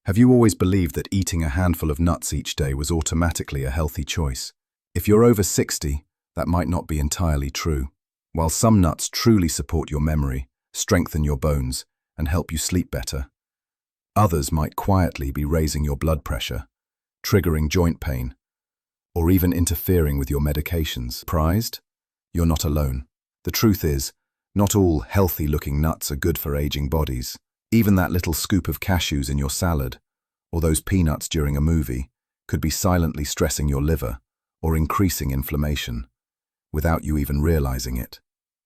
Have you always believed that eating a handful of nuts each day was automatically a healthy choice? If you're over 60, that might not be entirely true. While some nuts truly support your memory, strengthen your bones, and help you sleep better, others might quietly be raising your blood pressure, triggering joint pain, or even interfering with your medications. Surprised? You're not alone. The truth is, not all healthy-looking nuts are good for aging bodies. Even that little scoop of cashews in your salad, or those peanuts during a movie, could be silently stressing your liver or increasing inflammation, without you even realizing it.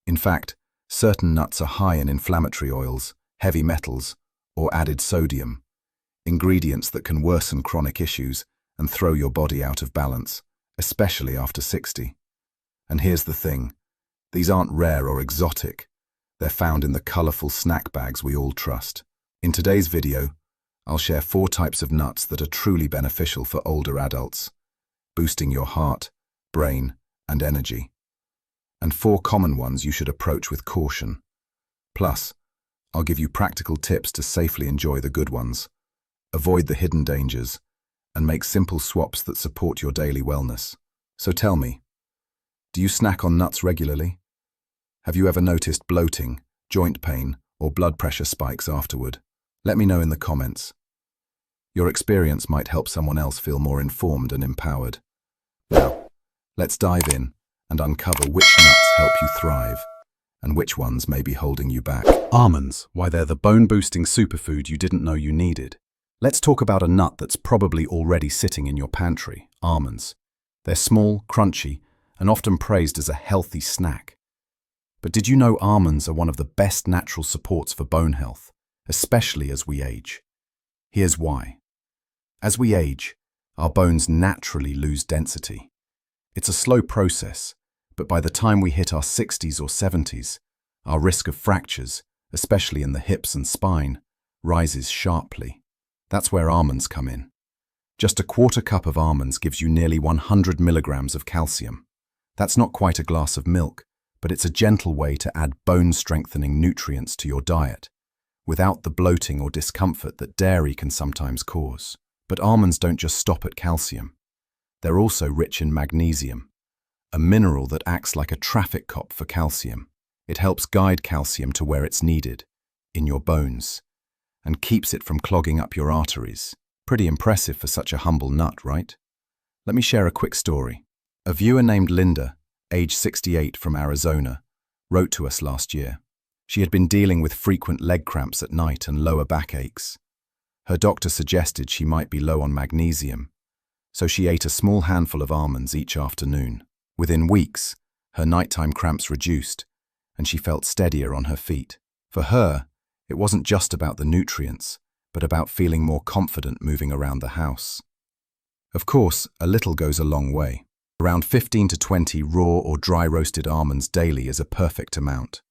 In fact, certain nuts are high in inflammatory oils, heavy metals, or added sodium, ingredients that can worsen chronic issues and throw your body out of balance, especially after 60. And here's the thing, these aren't rare or exotic. They're found in the colorful snack bags we all trust. In today's video, I'll share 4 types of nuts that are truly beneficial for older adults, boosting your heart, brain, and energy, and 4 common ones you should approach with caution. Plus, I'll give you practical tips to safely enjoy the good ones, avoid the hidden dangers, and make simple swaps that support your daily wellness. So tell me, do you snack on nuts regularly? Have you ever noticed bloating, joint pain, or blood pressure spikes afterward? Let me know in the comments. Your experience might help someone else feel more informed and empowered. Now, let's dive in and uncover which nuts help you thrive and which ones may be holding you back. Almonds, why they're the bone-boosting superfood you didn't know you needed. Let's talk about a nut that's probably already sitting in your pantry, almonds. They're small, crunchy, and often praised as a healthy snack. But did you know almonds are one of the best natural supports for bone health, especially as we age? Here's why. As we age, our bones naturally lose density. It's a slow process, but by the time we hit our 60s or 70s, our risk of fractures, especially in the hips and spine, rises sharply. That's where almonds come in. Just a quarter cup of almonds gives you nearly 100 milligrams of calcium. That's not quite a glass of milk, but it's a gentle way to add bone-strengthening nutrients to your diet, without the bloating or discomfort that dairy can sometimes cause. But almonds don't just stop at calcium. They're also rich in magnesium, a mineral that acts like a traffic cop for calcium. It helps guide calcium to where it's needed, in your bones, and keeps it from clogging up your arteries. Pretty impressive for such a humble nut, right? Let me share a quick story. A viewer named Linda, age 68 from Arizona, wrote to us last year. She had been dealing with frequent leg cramps at night and lower back aches. Her doctor suggested she might be low on magnesium, so she ate a small handful of almonds each afternoon. Within weeks, her nighttime cramps reduced, and she felt steadier on her feet. For her, it wasn't just about the nutrients, but about feeling more confident moving around the house. Of course, a little goes a long way. Around 15 to 20 raw or dry roasted almonds daily is a perfect amount.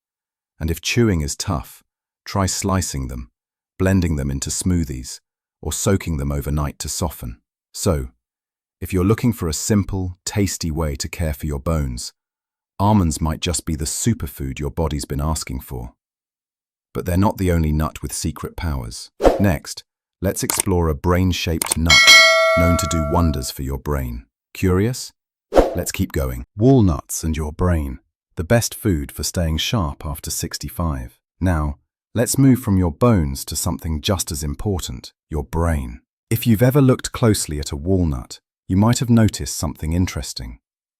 And if chewing is tough, try slicing them, blending them into smoothies, or soaking them overnight to soften. So, if you're looking for a simple, tasty way to care for your bones, almonds might just be the superfood your body's been asking for. But they're not the only nut with secret powers. Next, let's explore a brain-shaped nut known to do wonders for your brain. Curious? Let's keep going. Walnuts and your brain, the best food for staying sharp after 65. Now, let's move from your bones to something just as important, your brain. If you've ever looked closely at a walnut, you might have noticed something interesting.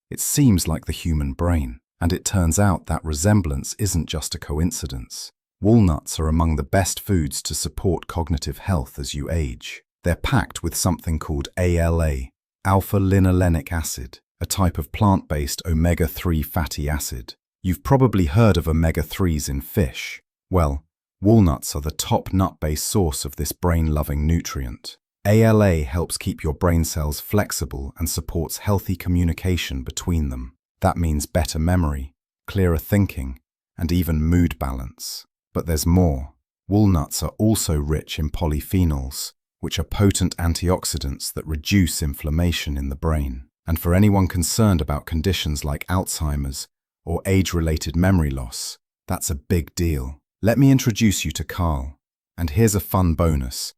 It seems like the human brain, and it turns out that resemblance isn't just a coincidence. Walnuts are among the best foods to support cognitive health as you age. They're packed with something called ALA, alpha-linolenic acid, a type of plant-based omega-3 fatty acid. You've probably heard of omega-3s in fish. Well, walnuts are the top nut-based source of this brain-loving nutrient. ALA helps keep your brain cells flexible and supports healthy communication between them. That means better memory, clearer thinking, and even mood balance. But there's more. Walnuts are also rich in polyphenols, which are potent antioxidants that reduce inflammation in the brain. And for anyone concerned about conditions like Alzheimer's or age-related memory loss, that's a big deal. Let me introduce you to Carl. And here's a fun bonus.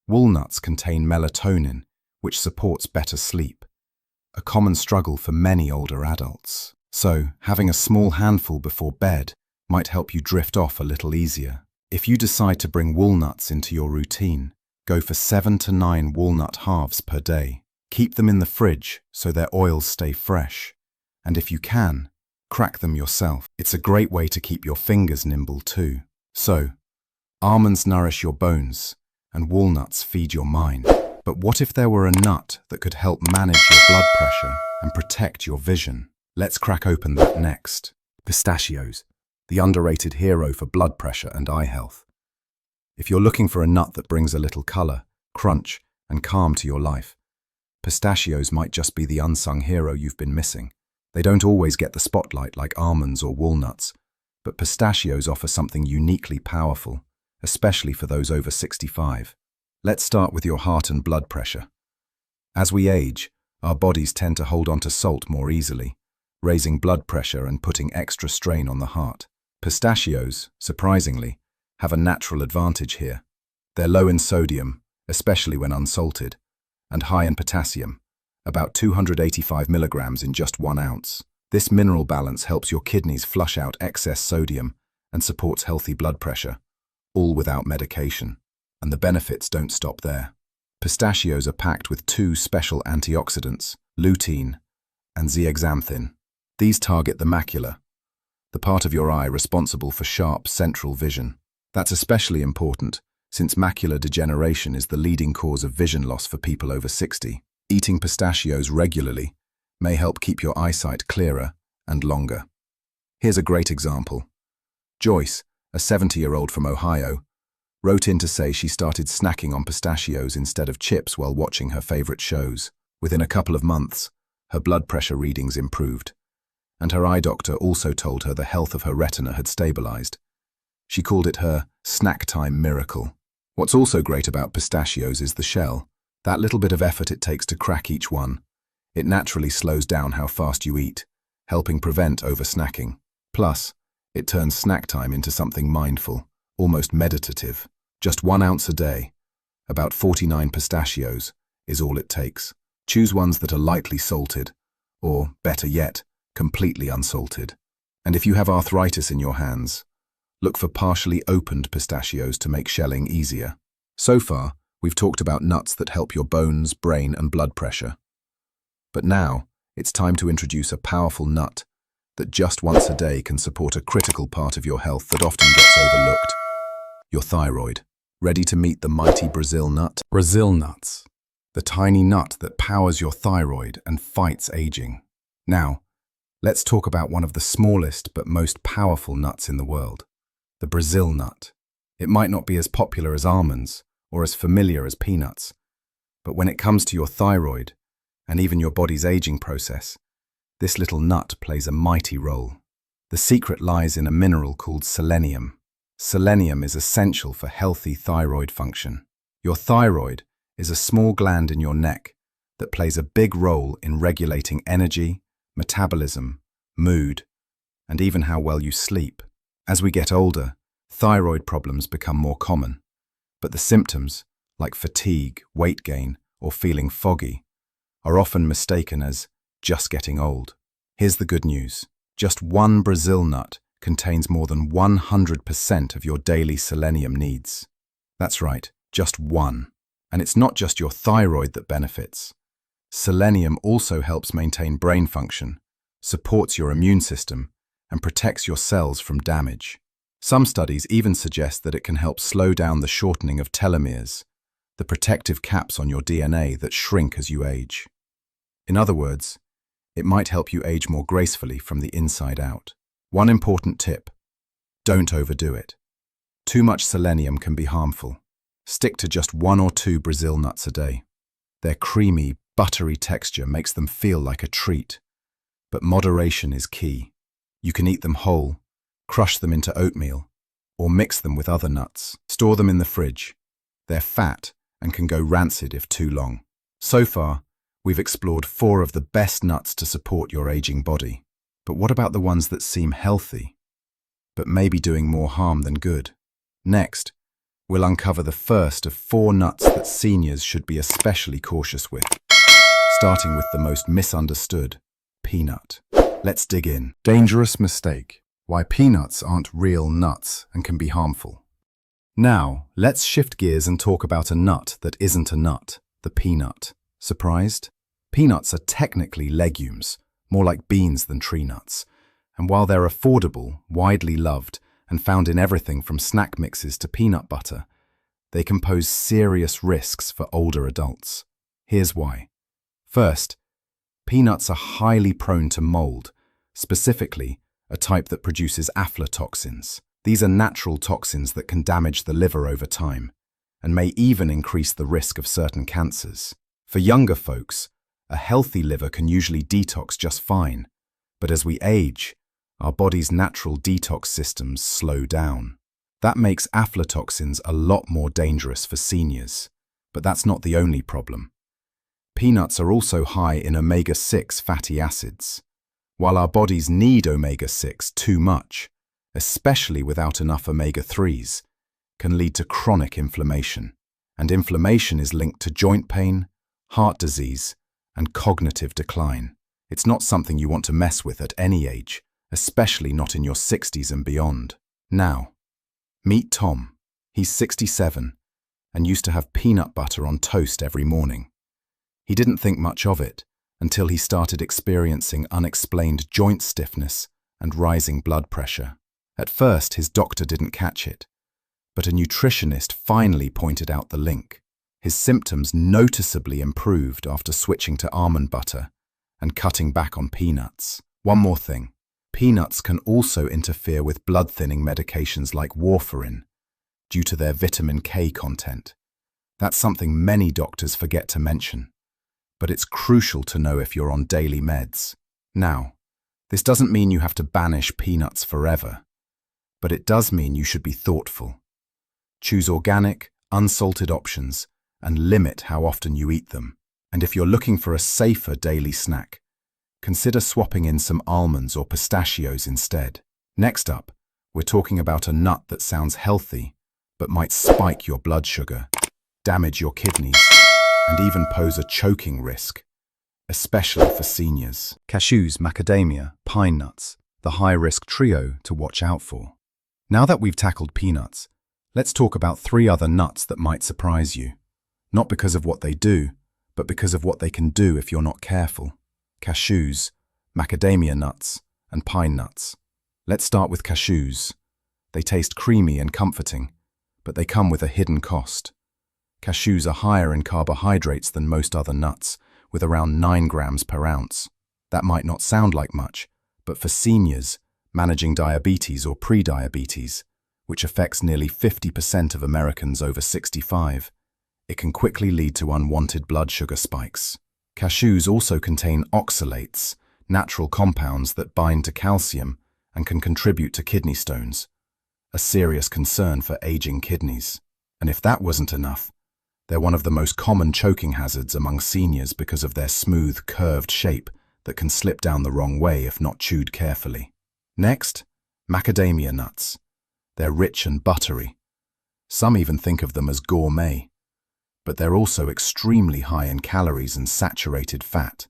Walnuts contain melatonin, which supports better sleep, a common struggle for many older adults. So, having a small handful before bed might help you drift off a little easier. If you decide to bring walnuts into your routine, go for 7 to 9 walnut halves per day. Keep them in the fridge so their oils stay fresh. And if you can, crack them yourself. It's a great way to keep your fingers nimble too. So, almonds nourish your bones, and walnuts feed your mind. But what if there were a nut that could help manage your blood pressure and protect your vision? Let's crack open that next. Pistachios, the underrated hero for blood pressure and eye health. If you're looking for a nut that brings a little color, crunch, and calm to your life, pistachios might just be the unsung hero you've been missing. They don't always get the spotlight like almonds or walnuts, but pistachios offer something uniquely powerful, especially for those over 65. Let's start with your heart and blood pressure. As we age, our bodies tend to hold on to salt more easily, raising blood pressure and putting extra strain on the heart. Pistachios, surprisingly, have a natural advantage here. They're low in sodium, especially when unsalted, and high in potassium, about 285 milligrams in just 1 ounce. This mineral balance helps your kidneys flush out excess sodium and supports healthy blood pressure, all without medication. And the benefits don't stop there. Pistachios are packed with 2 special antioxidants, lutein and zeaxanthin. These target the macula, the part of your eye responsible for sharp central vision. That's especially important since macular degeneration is the leading cause of vision loss for people over 60. Eating pistachios regularly may help keep your eyesight clearer and longer. Here's a great example. Joyce, a 70-year-old from Ohio, wrote in to say she started snacking on pistachios instead of chips while watching her favorite shows. Within a couple of months, her blood pressure readings improved, and her eye doctor also told her the health of her retina had stabilized. She called it her snack time miracle. What's also great about pistachios is the shell. That little bit of effort it takes to crack each one. It naturally slows down how fast you eat, helping prevent over-snacking. Plus, it turns snack time into something mindful, almost meditative. Just 1 ounce a day, about 49 pistachios, is all it takes. Choose ones that are lightly salted, or, better yet, completely unsalted. And if you have arthritis in your hands, look for partially opened pistachios to make shelling easier. So far, we've talked about nuts that help your bones, brain, and blood pressure. But now, it's time to introduce a powerful nut that just once a day can support a critical part of your health that often gets overlooked: your thyroid. Ready to meet the mighty Brazil nut? Brazil nuts, the tiny nut that powers your thyroid and fights aging. Now, let's talk about one of the smallest but most powerful nuts in the world, the Brazil nut. It might not be as popular as almonds or as familiar as peanuts, but when it comes to your thyroid and even your body's aging process, this little nut plays a mighty role. The secret lies in a mineral called selenium. Selenium is essential for healthy thyroid function. Your thyroid is a small gland in your neck that plays a big role in regulating energy, metabolism, mood, and even how well you sleep. As we get older, thyroid problems become more common, but the symptoms, like fatigue, weight gain, or feeling foggy, are often mistaken as just getting old. Here's the good news. Just 1 Brazil nut contains more than 100% of your daily selenium needs. That's right, just 1. And it's not just your thyroid that benefits. Selenium also helps maintain brain function, supports your immune system, and protects your cells from damage. Some studies even suggest that it can help slow down the shortening of telomeres, the protective caps on your DNA that shrink as you age. In other words, it might help you age more gracefully from the inside out. One important tip: don't overdo it. Too much selenium can be harmful. Stick to just 1 or 2 Brazil nuts a day. Their creamy, buttery texture makes them feel like a treat. But moderation is key. You can eat them whole, crush them into oatmeal, or mix them with other nuts. Store them in the fridge. They're fat and can go rancid if too long. So far, we've explored 4 of the best nuts to support your aging body. But what about the ones that seem healthy, but maybe doing more harm than good? Next, we'll uncover the first of 4 nuts that seniors should be especially cautious with, starting with the most misunderstood, peanut. Let's dig in. Dangerous mistake. Why peanuts aren't real nuts and can be harmful. Now, let's shift gears and talk about a nut that isn't a nut, the peanut. Surprised? Peanuts are technically legumes, more like beans than tree nuts. And while they're affordable, widely loved, and found in everything from snack mixes to peanut butter, they can pose serious risks for older adults. Here's why. First, peanuts are highly prone to mold, specifically a type that produces aflatoxins. These are natural toxins that can damage the liver over time and may even increase the risk of certain cancers. For younger folks, a healthy liver can usually detox just fine, but as we age, our body's natural detox systems slow down. That makes aflatoxins a lot more dangerous for seniors, but that's not the only problem. Peanuts are also high in omega-6 fatty acids. While our bodies need omega-6 too much, especially without enough omega-3s, can lead to chronic inflammation. And inflammation is linked to joint pain, heart disease, and cognitive decline. It's not something you want to mess with at any age, especially not in your 60s and beyond. Now, meet Tom. He's 67 and used to have peanut butter on toast every morning. He didn't think much of it until he started experiencing unexplained joint stiffness and rising blood pressure. At first, his doctor didn't catch it, but a nutritionist finally pointed out the link. His symptoms noticeably improved after switching to almond butter and cutting back on peanuts. One more thing. Peanuts can also interfere with blood-thinning medications like warfarin due to their vitamin K content. That's something many doctors forget to mention, but it's crucial to know if you're on daily meds. Now, this doesn't mean you have to banish peanuts forever, but it does mean you should be thoughtful. Choose organic, unsalted options and limit how often you eat them. And if you're looking for a safer daily snack, consider swapping in some almonds or pistachios instead. Next up, we're talking about a nut that sounds healthy, but might spike your blood sugar, damage your kidneys, and even pose a choking risk, especially for seniors. Cashews, macadamia, pine nuts, the high-risk trio to watch out for. Now that we've tackled peanuts, let's talk about 3 other nuts that might surprise you. Not because of what they do, but because of what they can do if you're not careful. Cashews, macadamia nuts, and pine nuts. Let's start with cashews. They taste creamy and comforting, but they come with a hidden cost. Cashews are higher in carbohydrates than most other nuts, with around 9 grams per ounce. That might not sound like much, but for seniors managing diabetes or pre-diabetes, which affects nearly 50% of Americans over 65, it can quickly lead to unwanted blood sugar spikes. Cashews also contain oxalates, natural compounds that bind to calcium and can contribute to kidney stones, a serious concern for aging kidneys. And if that wasn't enough, they're one of the most common choking hazards among seniors because of their smooth, curved shape that can slip down the wrong way if not chewed carefully. Next, macadamia nuts. They're rich and buttery. Some even think of them as gourmet, but they're also extremely high in calories and saturated fat.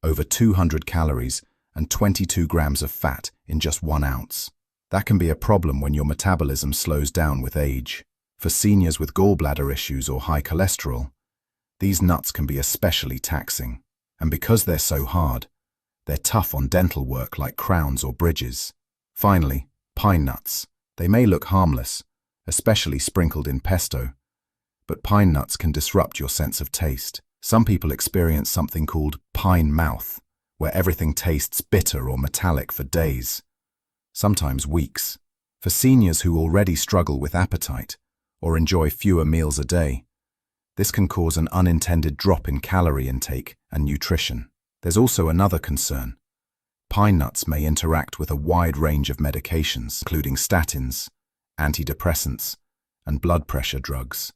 Over 200 calories and 22 grams of fat in just 1 ounce. That can be a problem when your metabolism slows down with age. For seniors with gallbladder issues or high cholesterol, these nuts can be especially taxing. And because they're so hard, they're tough on dental work like crowns or bridges. Finally, pine nuts. They may look harmless, especially sprinkled in pesto, but pine nuts can disrupt your sense of taste. Some people experience something called pine mouth, where everything tastes bitter or metallic for days, sometimes weeks. For seniors who already struggle with appetite or enjoy fewer meals a day, this can cause an unintended drop in calorie intake and nutrition. There's also another concern. Pine nuts may interact with a wide range of medications, including statins, antidepressants, and blood pressure drugs,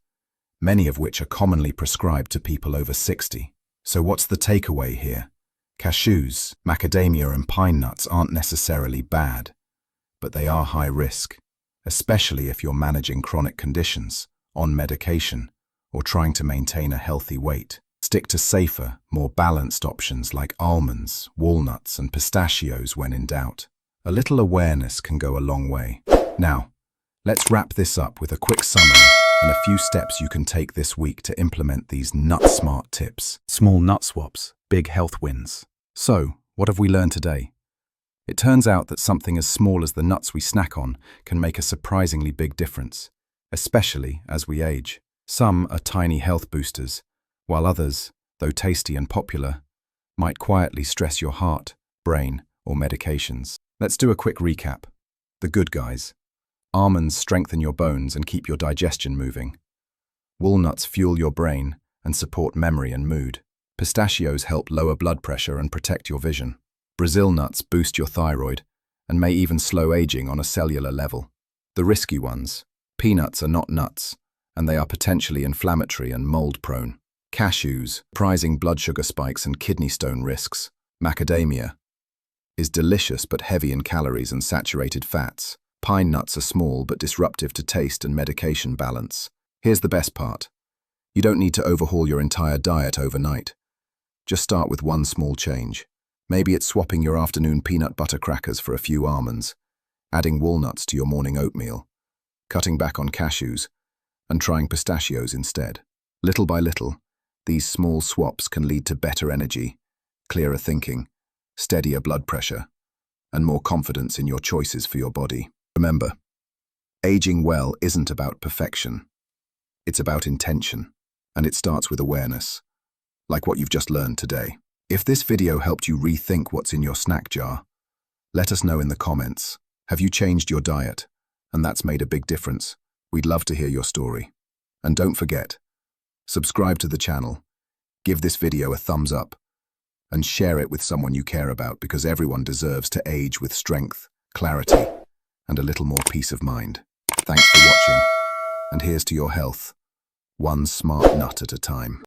many of which are commonly prescribed to people over 60. So what's the takeaway here? Cashews, macadamia, and pine nuts aren't necessarily bad, but they are high risk, especially if you're managing chronic conditions, on medication, or trying to maintain a healthy weight. Stick to safer, more balanced options like almonds, walnuts, and pistachios when in doubt. A little awareness can go a long way. Now, let's wrap this up with a quick summary and a few steps you can take this week to implement these nut-smart tips. Small nut swaps, big health wins. So, what have we learned today? It turns out that something as small as the nuts we snack on can make a surprisingly big difference, especially as we age. Some are tiny health boosters, while others, though tasty and popular, might quietly stress your heart, brain, or medications. Let's do a quick recap. The good guys. Almonds strengthen your bones and keep your digestion moving. Walnuts fuel your brain and support memory and mood. Pistachios help lower blood pressure and protect your vision. Brazil nuts boost your thyroid and may even slow aging on a cellular level. The risky ones. Peanuts are not nuts, and they are potentially inflammatory and mold-prone. Cashews, prizing blood sugar spikes and kidney stone risks. Macadamia is delicious but heavy in calories and saturated fats. Pine nuts are small but disruptive to taste and medication balance. Here's the best part. You don't need to overhaul your entire diet overnight. Just start with one small change. Maybe it's swapping your afternoon peanut butter crackers for a few almonds, adding walnuts to your morning oatmeal, cutting back on cashews, and trying pistachios instead. Little by little, these small swaps can lead to better energy, clearer thinking, steadier blood pressure, and more confidence in your choices for your body. Remember, aging well isn't about perfection. It's about intention, and it starts with awareness, like what you've just learned today. If this video helped you rethink what's in your snack jar, let us know in the comments. Have you changed your diet, and that's made a big difference? We'd love to hear your story. And don't forget, subscribe to the channel, give this video a thumbs up, and share it with someone you care about, because everyone deserves to age with strength, clarity, and a little more peace of mind. Thanks for watching, and here's to your health, one smart nut at a time.